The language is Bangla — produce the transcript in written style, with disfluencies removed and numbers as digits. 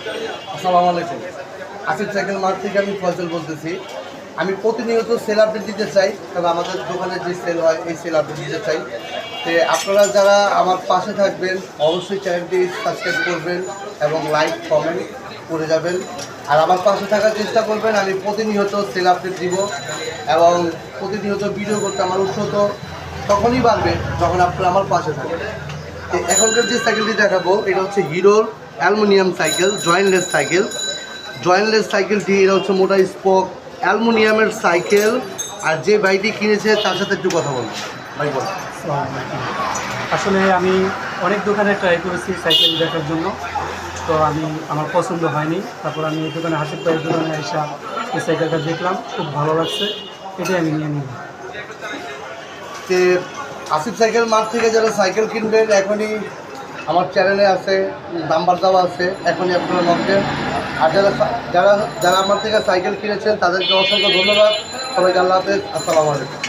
আসসালামু আলাইকুম। আসিফ সাইকেল মার্ট থেকে আমি ফয়সল বলতেছি। আমি প্রতিনিয়ত সেল আপডেট দিতে চাই, তবে আমাদের দোকানে যে সেল হয় এই সেল আপডেট দিতে চাই। তো আপনারা যারা আমার পাশে থাকবেন অবশ্যই চ্যানেলটি সাবস্ক্রাইব করবেন এবং লাইক কমেন্ট করে যাবেন। আর আমার পাশে থাকার চেষ্টা করবেন। আমি প্রতিনিয়ত সেল আপডেট দিব এবং প্রতিনিয়ত ভিডিও করতে আমার উৎসাহ তখনই বাড়বে যখন আপনারা আমার পাশে থাকবেন। তো এখনকার যে সাইকেলটি দেখাবো এটা হচ্ছে হিরোর aluminium cycle, jointless cycle. Jointless সাইকেলটি এটা হচ্ছে মোটা স্পোক অ্যালুমিনিয়ামের সাইকেল। আর যে বাইকটি কিনেছে তার সাথে একটু কথা বলবো। ভাই বল। আসলে আমি অনেক দোকানে ট্রাই করেছি সাইকেল দেখার জন্য, তো আমার পছন্দ হয়নি। তারপর আমি এই দোকানে হাসিফ ভাইয়ের দোকানে এসে এই সাইকেলটা দেখলাম, খুব ভালো লাগছে, এটাই আমি নিয়ে নিলাম। যে আসিফ সাইকেল মার্ট থেকে যারা সাইকেল কিনবেন এখনই আমার চ্যানেলে আছে, নাম্বার দেওয়া আছে, এখনই আপনারা নকবেন। আর যারা যারা যারা আমার থেকে সাইকেল কিনেছেন তাদেরকে অসংখ্য ধন্যবাদ। সবাইকে আল্লাহ হাফেজ, আসসালামু আলাইকুম।